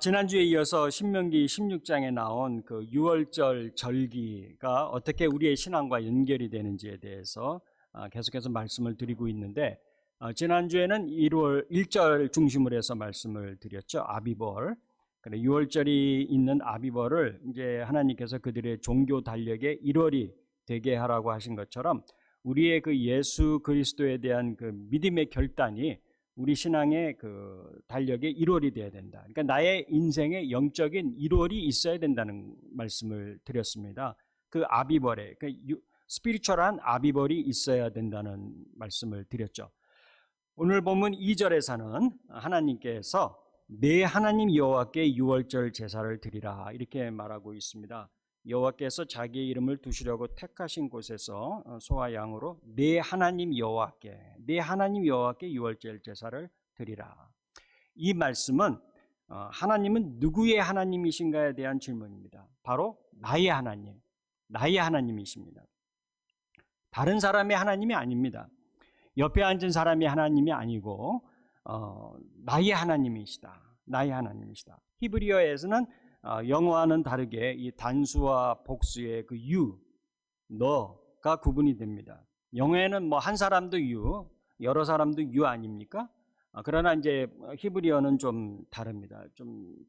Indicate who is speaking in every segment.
Speaker 1: 지난주에 이어서 신명기 16장에 나온 그 유월절 절기가 어떻게 우리의 신앙과 연결이 되는지에 대해서 계속해서 말씀을 드리고 있는데, 지난주에는 1절 중심으로 해서 말씀을 드렸죠. 아비벌. 그래, 유월절이 있는 아비벌을 이제 하나님께서 그들의 종교 달력의 1월이 되게 하라고 하신 것처럼 우리의 그 예수 그리스도에 대한 그 믿음의 결단이 우리 신앙의 그 달력의 1월이 되어야 된다. 그러니까 나의 인생의 영적인 1월이 있어야 된다는 말씀을 드렸습니다. 그 아비벌에, 그 스피리추얼한 아비벌이 있어야 된다는 말씀을 드렸죠. 오늘 본문 2절에서는 하나님께서 내 하나님 여호와께 유월절 제사를 드리라 이렇게 말하고 있습니다. 여호와께서 자기의 이름을 두시려고 택하신 곳에서 소와 양으로 내 하나님 여호와께 유월절 제사를 드리라. 이 말씀은 하나님은 누구의 하나님이신가에 대한 질문입니다. 바로 나의 하나님이십니다. 다른 사람의 하나님이 아닙니다. 옆에 앉은 사람의 하나님이 아니고 나의 하나님이시다. 히브리어에서는 영어와는 다르게 이 단수와 복수의 그 너가 구분이 됩니다. 영어에는 뭐 한 사람도 여러 사람도 아닙니까? 그러나 이제 히브리어는 좀 다릅니다.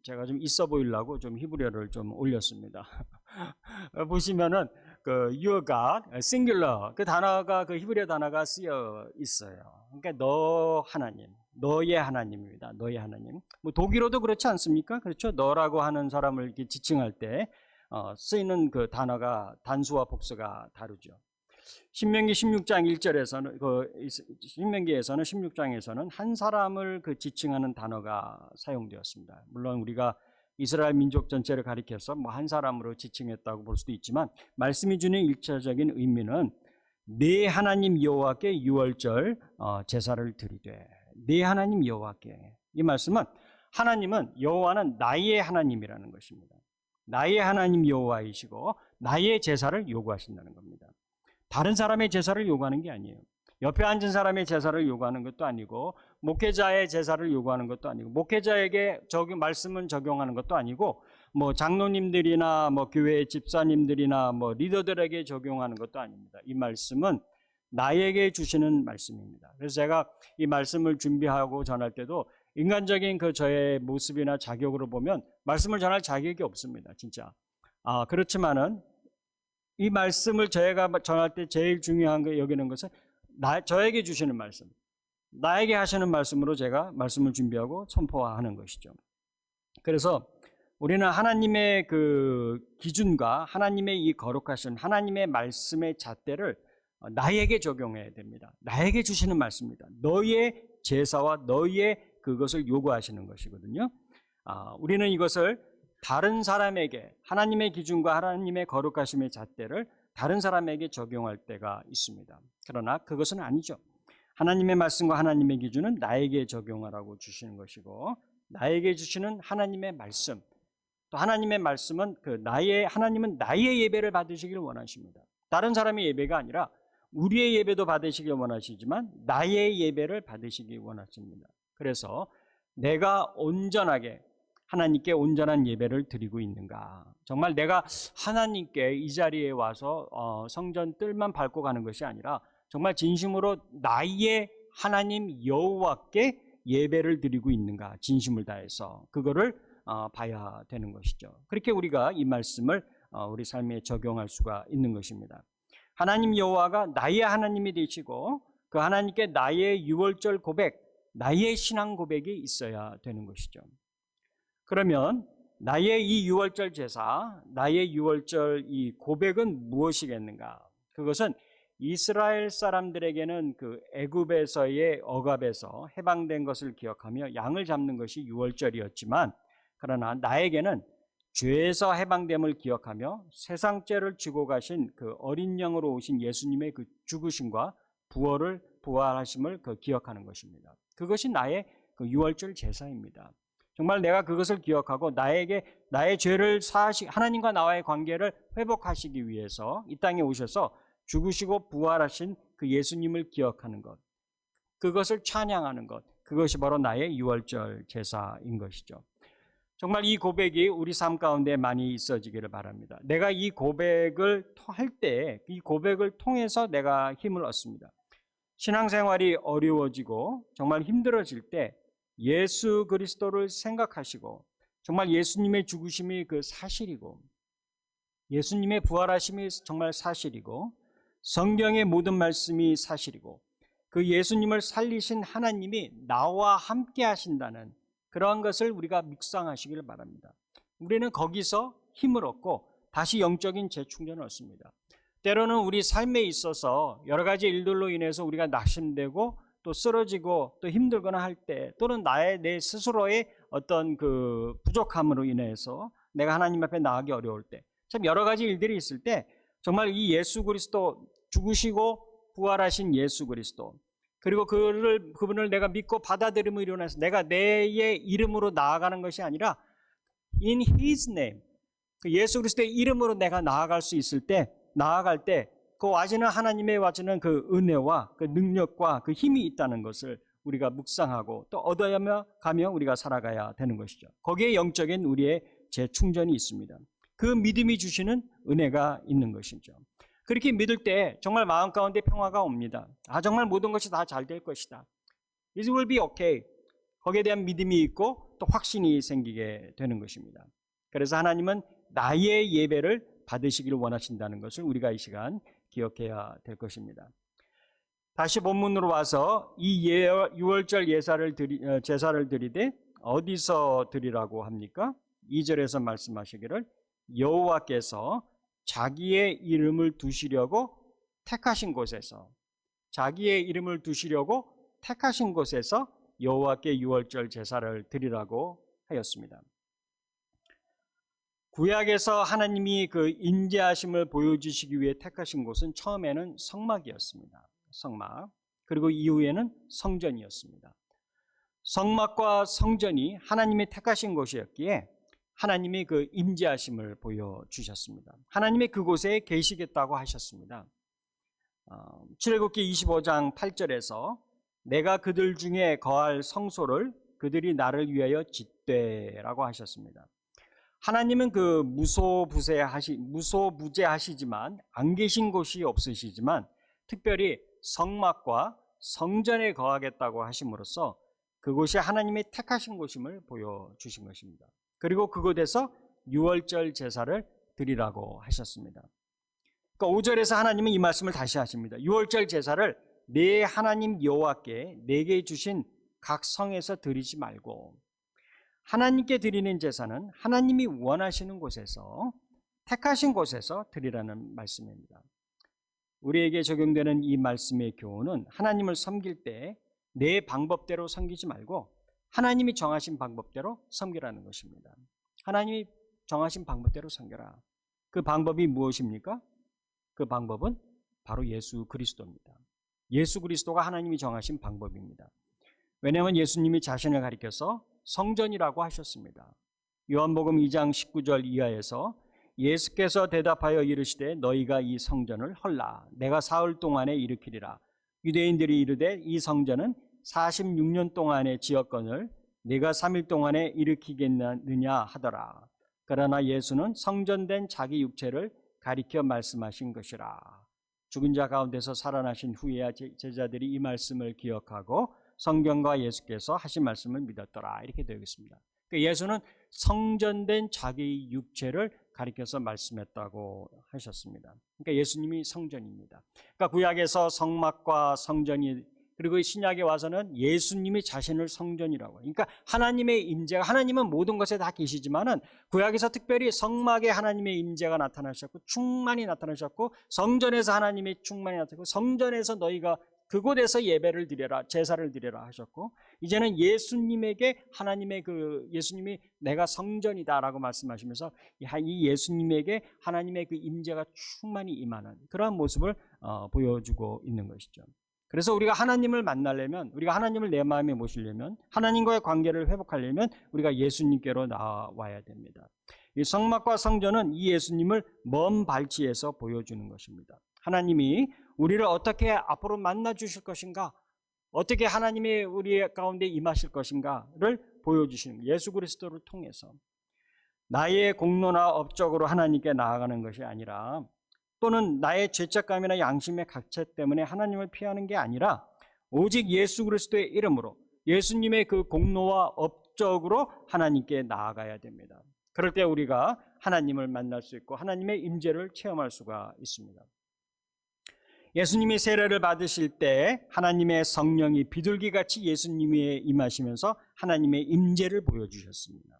Speaker 1: 제가 좀 있어 보이려고 좀 히브리어를 좀 올렸습니다. 보시면은 그 your God, singular 그 단어가 그 히브리어 단어가 쓰여 있어요. 그러니까 너의 하나님입니다. 너의 하나님. 뭐 독일어도 그렇지 않습니까? 그렇죠? 너라고 하는 사람을 이렇게 지칭할 때 쓰이는 그 단어가 단수와 복수가 다르죠. 신명기 16장 1절에서는 신명기에서는 16장에서는 한 사람을 그 지칭하는 단어가 사용되었습니다. 물론 우리가 이스라엘 민족 전체를 가리켜서 뭐 한 사람으로 지칭했다고 볼 수도 있지만 말씀이 주는 일차적인 의미는 내 하나님 여호와께 유월절 제사를 드리되 내 하나님 여호와께 이 말씀은 하나님은 여호와는 나의 하나님이라는 것입니다. 나의 하나님 여호와이시고 나의 제사를 요구하신다는 겁니다. 다른 사람의 제사를 요구하는 게 아니에요. 옆에 앉은 사람의 제사를 요구하는 것도 아니고 목회자의 제사를 요구하는 것도 아니고 목회자에게 말씀은 적용하는 것도 아니고 뭐 장로님들이나 뭐 교회 집사님들이나 뭐 리더들에게 적용하는 것도 아닙니다. 이 말씀은 나에게 주시는 말씀입니다. 그래서 제가 이 말씀을 준비하고 전할 때도 인간적인 그 저의 모습이나 자격으로 보면 말씀을 전할 자격이 없습니다. 진짜. 그렇지만은 이 말씀을 저희가 전할 때 제일 중요한 거 여기는 것은 저에게 주시는 말씀, 나에게 하시는 말씀으로 제가 말씀을 준비하고 선포하는 것이죠. 그래서 우리는 하나님의 그 기준과 하나님의 이 거룩하신 하나님의 말씀의 잣대를 나에게 적용해야 됩니다. 나에게 주시는 말씀입니다. 너의 제사와 너의 그것을 요구하시는 것이거든요. 우리는 이것을 다른 사람에게 하나님의 기준과 하나님의 거룩하심의 잣대를 다른 사람에게 적용할 때가 있습니다. 그러나 그것은 아니죠. 하나님의 말씀과 하나님의 기준은 나에게 적용하라고 주시는 것이고 나에게 주시는 하나님의 말씀 또 하나님의 말씀은 하나님은 나의 예배를 받으시길 원하십니다. 다른 사람의 예배가 아니라 우리의 예배도 받으시길 원하시지만 나의 예배를 받으시길 원하십니다. 그래서 내가 온전하게 하나님께 온전한 예배를 드리고 있는가? 정말 내가 하나님께 이 자리에 와서 성전 뜰만 밟고 가는 것이 아니라 정말 진심으로 나의 하나님 여호와께 예배를 드리고 있는가? 진심을 다해서 그거를 봐야 되는 것이죠. 그렇게 우리가 이 말씀을 우리 삶에 적용할 수가 있는 것입니다. 하나님 여호와가 나의 하나님이 되시고 그 하나님께 나의 유월절 고백, 나의 신앙 고백이 있어야 되는 것이죠. 그러면 나의 이 유월절 제사, 나의 유월절 이 고백은 무엇이겠는가? 그것은 이스라엘 사람들에게는 그 애굽에서의 억압에서 해방된 것을 기억하며 양을 잡는 것이 유월절이었지만 그러나 나에게는 죄에서 해방됨을 기억하며 세상 죄를 지고 가신 그 어린 양으로 오신 예수님의 그 죽으심과 부활하심을 기억하는 것입니다. 그것이 나의 그 유월절 제사입니다. 정말 내가 그것을 기억하고 나의 죄를 하나님과 나와의 관계를 회복하시기 위해서 이 땅에 오셔서 죽으시고 부활하신 그 예수님을 기억하는 것, 그것을 찬양하는 것, 그것이 바로 나의 유월절 제사인 것이죠. 정말 이 고백이 우리 삶 가운데 많이 있어지기를 바랍니다. 내가 이 고백을 할 때 이 고백을 통해서 내가 힘을 얻습니다. 신앙생활이 어려워지고 정말 힘들어질 때 예수 그리스도를 생각하시고 정말 예수님의 죽으심이 그 사실이고 예수님의 부활하심이 정말 사실이고 성경의 모든 말씀이 사실이고 그 예수님을 살리신 하나님이 나와 함께 하신다는 그러한 것을 우리가 묵상하시기를 바랍니다. 우리는 거기서 힘을 얻고 다시 영적인 재충전을 얻습니다. 때로는 우리 삶에 있어서 여러 가지 일들로 인해서 우리가 낙심되고 또 쓰러지고 또 힘들거나 할 때 또는 내 스스로의 어떤 그 부족함으로 인해서 내가 하나님 앞에 나가기 어려울 때 참 여러 가지 일들이 있을 때 정말 이 예수 그리스도 죽으시고 부활하신 예수 그리스도 그리고 그분을 내가 믿고 받아들임으로 일어나서 내가 내의 이름으로 나아가는 것이 아니라 in His name 그 예수 그리스도의 이름으로 내가 나아갈 수 있을 때 나아갈 때 그 와지는 하나님의 와지는 그 은혜와 그 능력과 그 힘이 있다는 것을 우리가 묵상하고 또 얻어가며 우리가 살아가야 되는 것이죠. 거기에 영적인 우리의 재충전이 있습니다. 그 믿음이 주시는 은혜가 있는 것이죠. 그렇게 믿을 때 정말 마음 가운데 평화가 옵니다. 정말 모든 것이 다 잘 될 것이다. It will be okay. 거기에 대한 믿음이 있고 또 확신이 생기게 되는 것입니다. 그래서 하나님은 나의 예배를 받으시기를 원하신다는 것을 우리가 이 시간 기억해야 될 것입니다. 다시 본문으로 와서 이 유월절 제사를 드리되 어디서 드리라고 합니까? 2절에서 말씀하시기를 여호와께서 자기의 이름을 두시려고 택하신 곳에서 자기의 이름을 두시려고 택하신 곳에서 여호와께 유월절 제사를 드리라고 하였습니다. 구약에서 하나님이 그 인자하심을 보여주시기 위해 택하신 곳은 처음에는 성막이었습니다. 성막. 그리고 이후에는 성전이었습니다. 성막과 성전이 하나님이 택하신 곳이었기에 하나님이 그 임재하심을 보여주셨습니다. 하나님이 그곳에 계시겠다고 하셨습니다. 출애굽기 25장 8절에서 내가 그들 중에 거할 성소를 그들이 나를 위하여 짓되라고 하셨습니다. 하나님은 그 무소부재하시지만 안 계신 곳이 없으시지만 특별히 성막과 성전에 거하겠다고 하심으로써 그곳이 하나님이 택하신 곳임을 보여주신 것입니다. 그리고 그곳에서 유월절 제사를 드리라고 하셨습니다. 그러니까 5절에서 하나님은 이 말씀을 다시 하십니다. 유월절 제사를 내 하나님 여호와께 내게 주신 각 성에서 드리지 말고 하나님께 드리는 제사는 하나님이 원하시는 곳에서 택하신 곳에서 드리라는 말씀입니다. 우리에게 적용되는 이 말씀의 교훈은 하나님을 섬길 때 내 방법대로 섬기지 말고 하나님이 정하신 방법대로 섬기라는 것입니다. 하나님이 정하신 방법대로 섬겨라. 그 방법이 무엇입니까? 그 방법은 바로 예수 그리스도입니다. 예수 그리스도가 하나님이 정하신 방법입니다. 왜냐하면 예수님이 자신을 가리켜서 성전이라고 하셨습니다. 요한복음 2장 19절 이하에서 예수께서 대답하여 이르시되 너희가 이 성전을 헐라 내가 사흘 동안에 일으키리라. 유대인들이 이르되 이 성전은 46년 동안의 지었건을 네가 3일 동안에 일으키겠느냐 하더라. 그러나 예수는 성전된 자기 육체를 가리켜 말씀하신 것이라. 죽은 자 가운데서 살아나신 후에야 제자들이 이 말씀을 기억하고 성경과 예수께서 하신 말씀을 믿었더라. 이렇게 되어 있습니다. 그러니까 예수는 성전된 자기 육체를 가리켜서 말씀했다고 하셨습니다. 그러니까 예수님이 성전입니다. 그러니까 구약에서 성막과 성전이 그리고 신약에 와서는 예수님이 자신을 성전이라고. 그러니까 하나님의 임재가 하나님은 모든 것에 다 계시지만은 구약에서 특별히 성막에 하나님의 임재가 나타나셨고 충만히 나타나셨고 성전에서 하나님의 충만이 나타나고 성전에서 너희가 그곳에서 예배를 드려라 제사를 드려라 하셨고 이제는 예수님에게 하나님의 예수님이 내가 성전이다라고 말씀하시면서 이 예수님에게 하나님의 그 임재가 충만히 임하는 그러한 모습을 보여주고 있는 것이죠. 그래서 우리가 하나님을 만나려면 우리가 하나님을 내 마음에 모시려면 하나님과의 관계를 회복하려면 우리가 예수님께로 나와야 됩니다. 이 성막과 성전은 이 예수님을 먼 발치에서 보여주는 것입니다. 하나님이 우리를 어떻게 앞으로 만나 주실 것인가 어떻게 하나님이 우리 가운데 임하실 것인가를 보여주시는 예수 그리스도를 통해서 나의 공로나 업적으로 하나님께 나아가는 것이 아니라, 또는 나의 죄책감이나 양심의 각체 때문에 하나님을 피하는 게 아니라 오직 예수 그리스도의 이름으로 예수님의 그 공로와 업적으로 하나님께 나아가야 됩니다. 그럴 때 우리가 하나님을 만날 수 있고 하나님의 임재를 체험할 수가 있습니다. 예수님이 세례를 받으실 때 하나님의 성령이 비둘기같이 예수님에 임하시면서 하나님의 임재를 보여주셨습니다.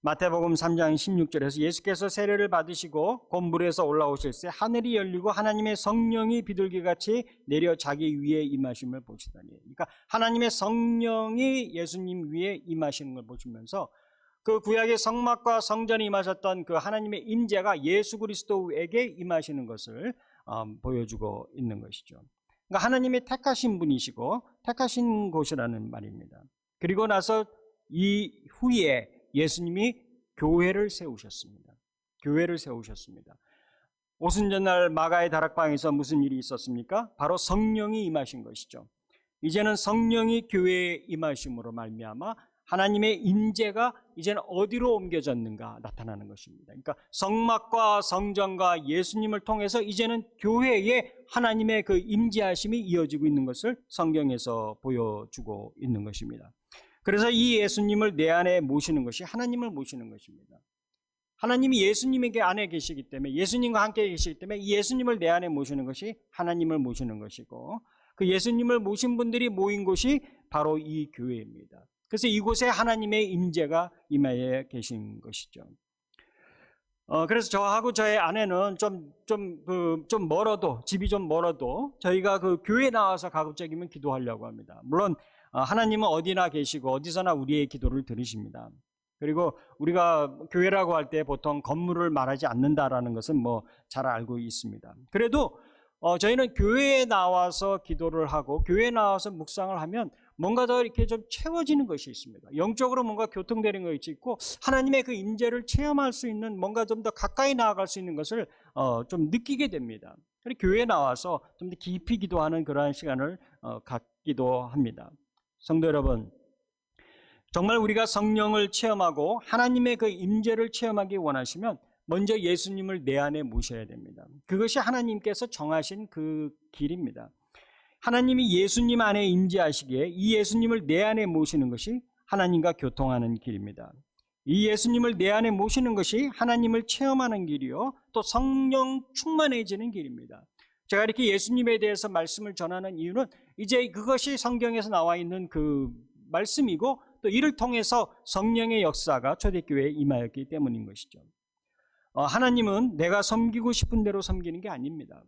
Speaker 1: 마태복음 3장 16절에서 예수께서 세례를 받으시고 곧 물에서 올라오실 때 하늘이 열리고 하나님의 성령이 비둘기같이 내려 자기 위에 임하심을 보시더니, 그러니까 하나님의 성령이 예수님 위에 임하시는 걸 보시면서 그 구약의 성막과 성전에 임하셨던 그 하나님의 임재가 예수 그리스도에게 임하시는 것을 보여주고 있는 것이죠. 그러니까 하나님이 택하신 분이시고 택하신 곳이라는 말입니다. 그리고 나서 이 후에 예수님이 교회를 세우셨습니다. 교회를 세우셨습니다. 오순절날 마가의 다락방에서 무슨 일이 있었습니까? 바로 성령이 임하신 것이죠. 이제는 성령이 교회에 임하심으로 말미암아 하나님의 임재가 이제는 어디로 옮겨졌는가 나타나는 것입니다. 그러니까 성막과 성전과 예수님을 통해서 이제는 교회에 하나님의 그 임재하심이 이어지고 있는 것을 성경에서 보여주고 있는 것입니다. 그래서 이 예수님을 내 안에 모시는 것이 하나님을 모시는 것입니다. 하나님이 예수님에게 안에 계시기 때문에, 예수님과 함께 계시기 때문에 이 예수님을 내 안에 모시는 것이 하나님을 모시는 것이고, 그 예수님을 모신 분들이 모인 곳이 바로 이 교회입니다. 그래서 이곳에 하나님의 임재가 임하여 계신 것이죠. 그래서 저하고 저의 아내는 좀 멀어도, 집이 좀 멀어도 저희가 그 교회 나와서 가급적이면 기도하려고 합니다. 물론 하나님은 어디나 계시고 어디서나 우리의 기도를 들으십니다. 그리고 우리가 교회라고 할 때 보통 건물을 말하지 않는다라는 것은 뭐 잘 알고 있습니다. 그래도 저희는 교회에 나와서 기도를 하고 교회에 나와서 묵상을 하면 뭔가 더 이렇게 좀 채워지는 것이 있습니다. 영적으로 뭔가 교통되는 것이 있고 하나님의 그 임재를 체험할 수 있는, 뭔가 좀 더 가까이 나아갈 수 있는 것을 좀 느끼게 됩니다. 그래서 교회에 나와서 좀 더 깊이 기도하는 그러한 시간을 갖기도 합니다. 성도 여러분, 정말 우리가 성령을 체험하고 하나님의 그 임재를 체험하기 원하시면 먼저 예수님을 내 안에 모셔야 됩니다. 그것이 하나님께서 정하신 그 길입니다. 하나님이 예수님 안에 임재하시기에 이 예수님을 내 안에 모시는 것이 하나님과 교통하는 길입니다. 이 예수님을 내 안에 모시는 것이 하나님을 체험하는 길이요, 또 성령 충만해지는 길입니다. 제가 이렇게 예수님에 대해서 말씀을 전하는 이유는 이제 그것이 성경에서 나와 있는 그 말씀이고, 또 이를 통해서 성령의 역사가 초대교회에 임하였기 때문인 것이죠. 하나님은 내가 섬기고 싶은 대로 섬기는 게 아닙니다.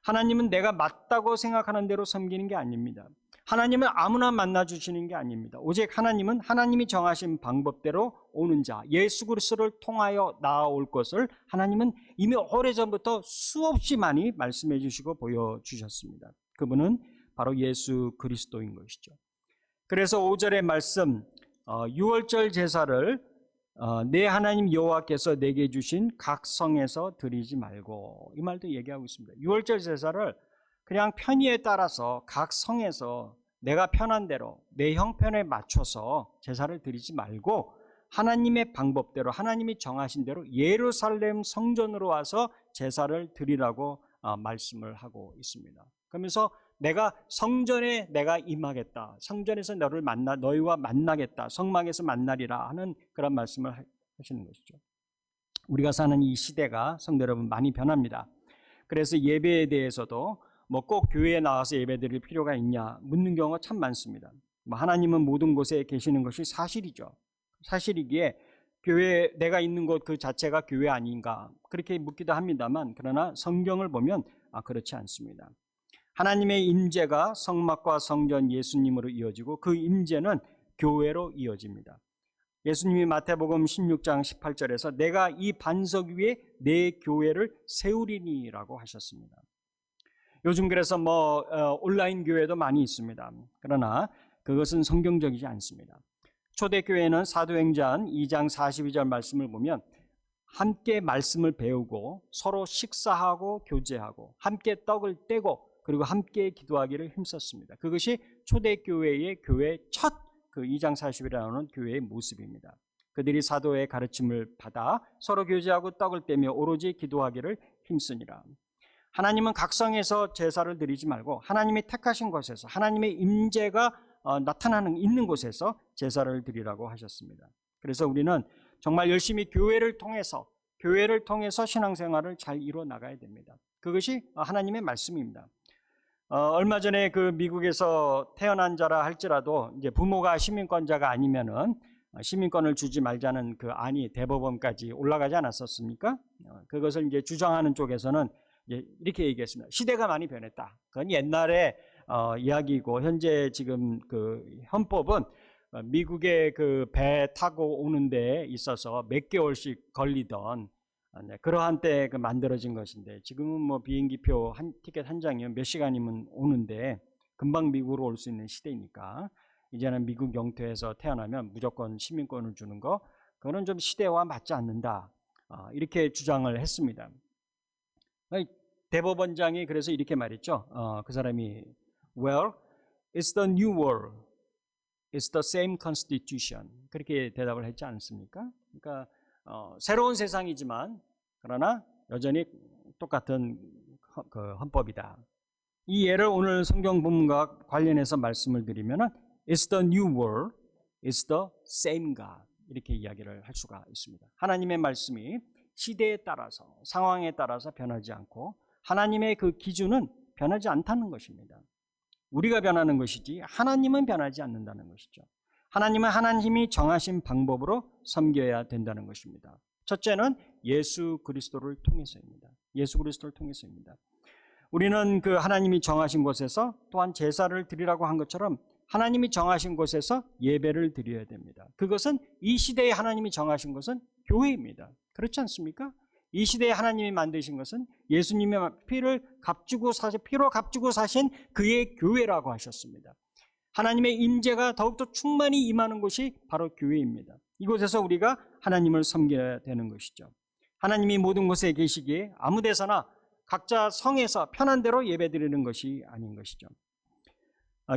Speaker 1: 하나님은 내가 맞다고 생각하는 대로 섬기는 게 아닙니다. 하나님은 아무나 만나주시는 게 아닙니다. 오직 하나님은 하나님이 정하신 방법대로 오는 자, 예수 그리스도를 통하여 나아올 것을 하나님은 이미 오래전부터 수없이 많이 말씀해 주시고 보여주셨습니다. 그분은 바로 예수 그리스도인 것이죠. 그래서 5절의 말씀, 유월절 제사를 내 하나님 여호와께서 내게 주신 각 성에서 드리지 말고, 이 말도 얘기하고 있습니다. 유월절 제사를 그냥 편의에 따라서 각 성에서 내가 편한 대로 내 형편에 맞춰서 제사를 드리지 말고 하나님의 방법대로, 하나님이 정하신 대로 예루살렘 성전으로 와서 제사를 드리라고 말씀을 하고 있습니다. 그러면서 내가 성전에 내가 임하겠다, 성전에서 너희와 만나겠다, 성막에서 만나리라 하는 그런 말씀을 하시는 것이죠. 우리가 사는 이 시대가 성도 여러분 많이 변합니다. 그래서 예배에 대해서도 뭐 꼭 교회에 나와서 예배드릴 필요가 있냐 묻는 경우가 참 많습니다. 하나님은 모든 곳에 계시는 것이 사실이죠. 사실이기에 교회, 내가 있는 곳 그 자체가 교회 아닌가 그렇게 묻기도 합니다만, 그러나 성경을 보면 그렇지 않습니다. 하나님의 임재가 성막과 성전 예수님으로 이어지고 그 임재는 교회로 이어집니다. 예수님이 마태복음 16장 18절에서 내가 이 반석 위에 내 교회를 세우리니라고 하셨습니다. 요즘 그래서 온라인 교회도 많이 있습니다. 그러나 그것은 성경적이지 않습니다. 초대교회는 사도행전 2장 42절 말씀을 보면 함께 말씀을 배우고 서로 식사하고 교제하고 함께 떡을 떼고 그리고 함께 기도하기를 힘썼습니다. 그것이 초대교회의 교회의 첫 그 2장 40일에 나오는 교회의 모습입니다. 그들이 사도의 가르침을 받아 서로 교제하고 떡을 떼며 오로지 기도하기를 힘쓰니라. 하나님은 각성에서 제사를 드리지 말고 하나님이 택하신 곳에서 하나님의 임재가 나타나는 있는 곳에서 제사를 드리라고 하셨습니다. 그래서 우리는 정말 열심히 교회를 통해서 신앙생활을 잘 이루어 나가야 됩니다. 그것이 하나님의 말씀입니다. 얼마 전에 그 미국에서 태어난 자라 할지라도 이제 부모가 시민권자가 아니면은 시민권을 주지 말자는 그 안이 대법원까지 올라가지 않았었습니까? 그것을 이제 주장하는 쪽에서는 이렇게 얘기했습니다. 시대가 많이 변했다. 그건 옛날의 이야기이고 현재 지금 그 헌법은 미국의 그 배 타고 오는 데 있어서 몇 개월씩 걸리던 그러한 때 그 만들어진 것인데 지금은 뭐 비행기표 티켓 한 장이면 몇 시간이면 오는데 금방 미국으로 올 수 있는 시대니까 이제는 미국 영토에서 태어나면 무조건 시민권을 주는 거 그거는 좀 시대와 맞지 않는다. 이렇게 주장을 했습니다. 대법원장이 그래서 이렇게 말했죠. 그 사람이 Well, it's the new world. It's the same constitution. 그렇게 대답을 했지 않습니까? 그러니까 새로운 세상이지만 그러나 여전히 똑같은 그 헌법이다. 이 예를 오늘 성경 본문과 관련해서 말씀을 드리면은 It's the new world. It's the same God. 이렇게 이야기를 할 수가 있습니다. 하나님의 말씀이 시대에 따라서 상황에 따라서 변하지 않고 하나님의 그 기준은 변하지 않다는 것입니다. 우리가 변하는 것이지 하나님은 변하지 않는다는 것이죠. 하나님은 하나님이 정하신 방법으로 섬겨야 된다는 것입니다. 첫째는 예수 그리스도를 통해서입니다. 예수 그리스도를 통해서입니다. 우리는 그 하나님이 정하신 곳에서 또한 제사를 드리라고 한 것처럼 하나님이 정하신 곳에서 예배를 드려야 됩니다. 그것은 이 시대에 하나님이 정하신 것은 교회입니다. 그렇지 않습니까? 이 시대에 하나님이 만드신 것은 예수님의 피로 값주고 사신 그의 교회라고 하셨습니다. 하나님의 임재가 더욱더 충만히 임하는 곳이 바로 교회입니다. 이곳에서 우리가 하나님을 섬겨야 되는 것이죠. 하나님이 모든 곳에 계시기에 아무 데서나 각자 성에서 편한 대로 예배드리는 것이 아닌 것이죠.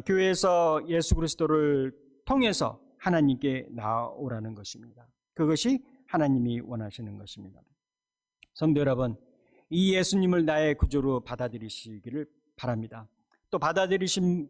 Speaker 1: 교회에서 예수 그리스도를 통해서 하나님께 나아오라는 것입니다. 그것이 하나님이 원하시는 것입니다. 성도 여러분, 이 예수님을 나의 구주로 받아들이시기를 바랍니다. 또 받아들이신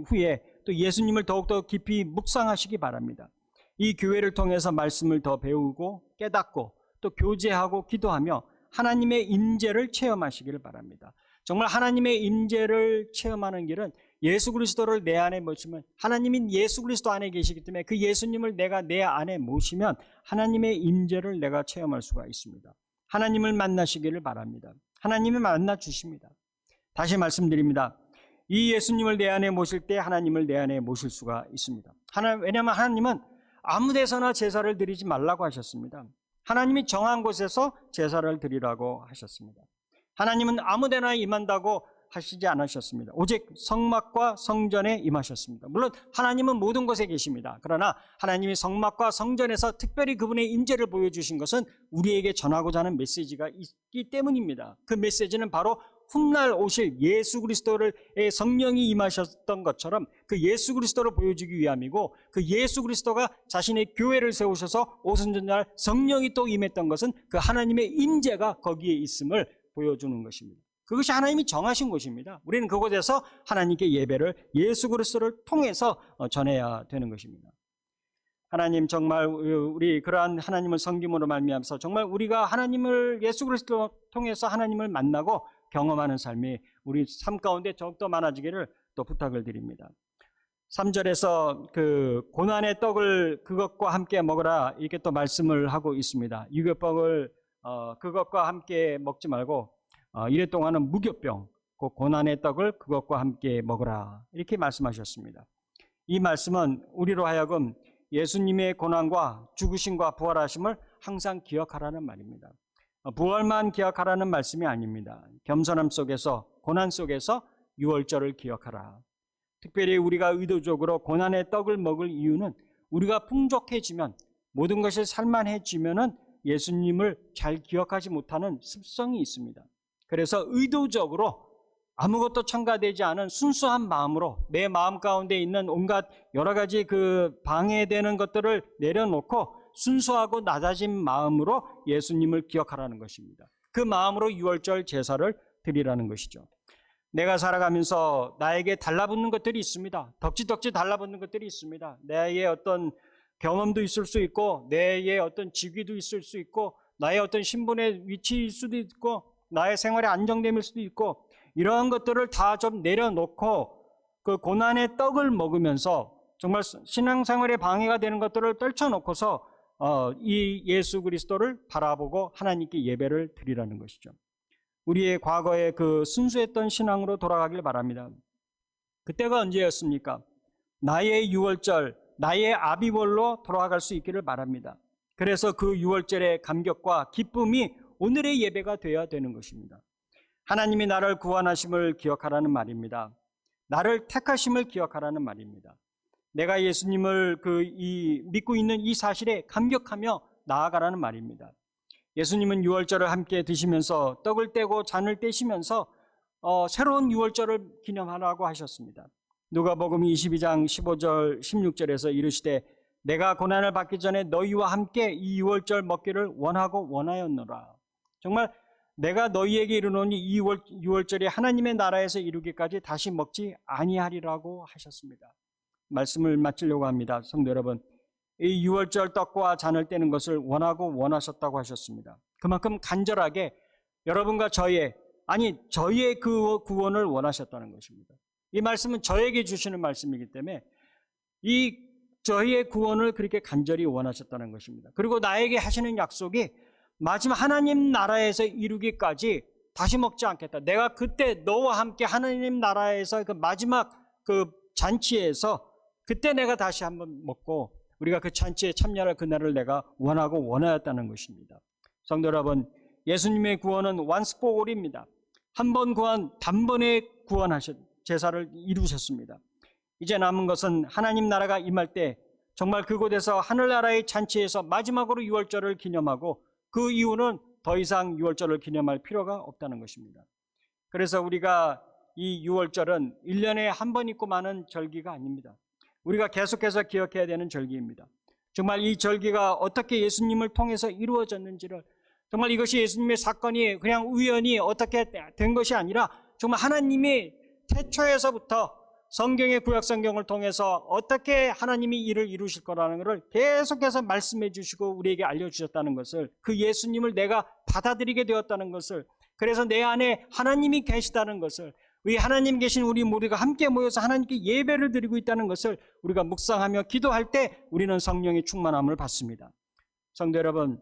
Speaker 1: 후에 또 예수님을 더욱더 깊이 묵상하시기 바랍니다. 이 교회를 통해서 말씀을 더 배우고 깨닫고 또 교제하고 기도하며 하나님의 임재를 체험하시기를 바랍니다. 정말 하나님의 임재를 체험하는 길은 예수 그리스도를 내 안에 모시면 하나님인 예수 그리스도 안에 계시기 때문에 그 예수님을 내가 내 안에 모시면 하나님의 임재를 내가 체험할 수가 있습니다. 하나님을 만나시기를 바랍니다. 하나님이 만나 주십니다. 다시 말씀드립니다. 이 예수님을 내 안에 모실 때 하나님을 내 안에 모실 수가 있습니다. 왜냐하면 하나님은 아무 데서나 제사를 드리지 말라고 하셨습니다. 하나님이 정한 곳에서 제사를 드리라고 하셨습니다. 하나님은 아무 데나 임한다고 하시지 않으셨습니다. 오직 성막과 성전에 임하셨습니다. 물론 하나님은 모든 곳에 계십니다. 그러나 하나님이 성막과 성전에서 특별히 그분의 임재를 보여주신 것은 우리에게 전하고자 하는 메시지가 있기 때문입니다. 그 메시지는 바로 훗날 오실 예수 그리스도의 성령이 임하셨던 것처럼 그 예수 그리스도를 보여주기 위함이고 그 예수 그리스도가 자신의 교회를 세우셔서 오순절날 성령이 또 임했던 것은 그 하나님의 임재가 거기에 있음을 보여주는 것입니다. 그것이 하나님이 정하신 곳입니다. 우리는 그곳에서 하나님께 예배를 예수 그리스도를 통해서 전해야 되는 것입니다. 하나님 정말 우리 그러한 하나님을 섬김으로 말미암아서 정말 우리가 하나님을 예수 그리스도를 통해서 하나님을 만나고 경험하는 삶이 우리 삶 가운데 더욱더 많아지기를 또 부탁을 드립니다. 3절에서 그 고난의 떡을 그것과 함께 먹으라 이렇게 또 말씀을 하고 있습니다. 유교병을 그것과 함께 먹지 말고 이래 동안은 무교병, 그 고난의 떡을 그것과 함께 먹으라 이렇게 말씀하셨습니다. 이 말씀은 우리로 하여금 예수님의 고난과 죽으심과 부활하심을 항상 기억하라는 말입니다. 부활만 기억하라는 말씀이 아닙니다. 겸손함 속에서 고난 속에서 유월절을 기억하라. 특별히 우리가 의도적으로 고난의 떡을 먹을 이유는 우리가 풍족해지면 모든 것이 살만해지면은 예수님을 잘 기억하지 못하는 습성이 있습니다. 그래서 의도적으로 아무것도 첨가되지 않은 순수한 마음으로 내 마음 가운데 있는 온갖 여러 가지 그 방해되는 것들을 내려놓고 순수하고 낮아진 마음으로 예수님을 기억하라는 것입니다. 그 마음으로 유월절 제사를 드리라는 것이죠. 내가 살아가면서 나에게 달라붙는 것들이 있습니다. 덕지덕지 달라붙는 것들이 있습니다. 나의 어떤 경험도 있을 수 있고, 나의 어떤 직위도 있을 수 있고, 나의 어떤 신분의 위치일 수도 있고, 나의 생활의 안정됨일 수도 있고, 이러한 것들을 다 좀 내려놓고 그 고난의 떡을 먹으면서 정말 신앙생활에 방해가 되는 것들을 떨쳐놓고서 이 예수 그리스도를 바라보고 하나님께 예배를 드리라는 것이죠. 우리의 과거의 그 순수했던 신앙으로 돌아가길 바랍니다. 그때가 언제였습니까? 나의 유월절, 나의 아비월로 돌아갈 수 있기를 바랍니다. 그래서 그 유월절의 감격과 기쁨이 오늘의 예배가 되어야 되는 것입니다. 하나님이 나를 구원하심을 기억하라는 말입니다. 나를 택하심을 기억하라는 말입니다. 내가 예수님을 믿고 있는 이 사실에 감격하며 나아가라는 말입니다. 예수님은 유월절을 함께 드시면서 떡을 떼고 잔을 떼시면서 새로운 유월절을 기념하라고 하셨습니다. 누가복음 22장 15절 16절에서 이르시되 내가 고난을 받기 전에 너희와 함께 이 유월절 먹기를 원하고 원하였노라. 정말 내가 너희에게 이르노니 이 유월절이 하나님의 나라에서 이루기까지 다시 먹지 아니하리라고 하셨습니다. 말씀을 마치려고 합니다. 성도 여러분, 이 유월절 떡과 잔을 떼는 것을 원하고 원하셨다고 하셨습니다. 그만큼 간절하게 여러분과 저희의 그 구원을 원하셨다는 것입니다. 이 말씀은 저에게 주시는 말씀이기 때문에 이 저희의 구원을 그렇게 간절히 원하셨다는 것입니다. 그리고 나에게 하시는 약속이 마지막 하나님 나라에서 이루기까지 다시 먹지 않겠다. 내가 그때 너와 함께 하나님 나라에서 그 마지막 그 잔치에서 그때 내가 다시 한번 먹고 우리가 그 잔치에 참여할 그날을 내가 원하고 원하였다는 것입니다. 성도 여러분, 예수님의 구원은 once for all입니다. 한 번 구원, 단번에 구원하신 제사를 이루셨습니다. 이제 남은 것은 하나님 나라가 임할 때 정말 그곳에서 하늘나라의 잔치에서 마지막으로 유월절을 기념하고 그 이후는 더 이상 유월절을 기념할 필요가 없다는 것입니다. 그래서 우리가 이 유월절은 1년에 한 번 있고 마는 절기가 아닙니다. 우리가 계속해서 기억해야 되는 절기입니다. 정말 이 절기가 어떻게 예수님을 통해서 이루어졌는지를, 정말 이것이 예수님의 사건이 그냥 우연히 어떻게 된 것이 아니라 정말 하나님이 태초에서부터 성경의 구약성경을 통해서 어떻게 하나님이 일을 이루실 거라는 것을 계속해서 말씀해 주시고 우리에게 알려주셨다는 것을, 그 예수님을 내가 받아들이게 되었다는 것을, 그래서 내 안에 하나님이 계시다는 것을, 우리 하나님 계신 우리 모두가 함께 모여서 하나님께 예배를 드리고 있다는 것을 우리가 묵상하며 기도할 때 우리는 성령의 충만함을 받습니다. 성도 여러분,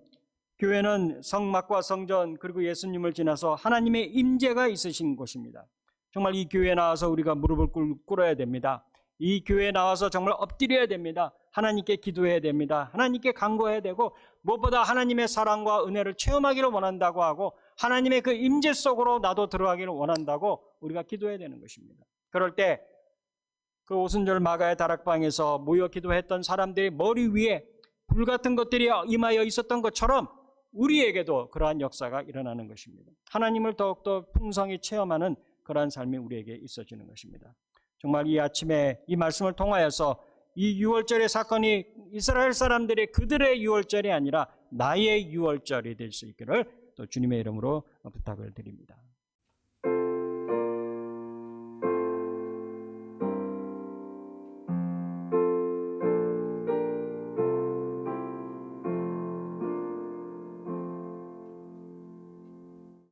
Speaker 1: 교회는 성막과 성전 그리고 예수님을 지나서 하나님의 임재가 있으신 곳입니다. 정말 이 교회에 나와서 우리가 무릎을 꿇어야 됩니다. 이 교회에 나와서 정말 엎드려야 됩니다. 하나님께 기도해야 됩니다. 하나님께 간구해야 되고, 무엇보다 하나님의 사랑과 은혜를 체험하기를 원한다고 하고 하나님의 그 임재 속으로 나도 들어가기를 원한다고 우리가 기도해야 되는 것입니다. 그럴 때 그 오순절 마가의 다락방에서 모여 기도했던 사람들의 머리 위에 불 같은 것들이 임하여 있었던 것처럼 우리에게도 그러한 역사가 일어나는 것입니다. 하나님을 더욱더 풍성히 체험하는 그러한 삶이 우리에게 있어지는 것입니다. 정말 이 아침에 이 말씀을 통하여서 이 유월절의 사건이 이스라엘 사람들의 그들의 유월절이 아니라 나의 유월절이 될 수 있기를 또 주님의 이름으로 부탁을 드립니다.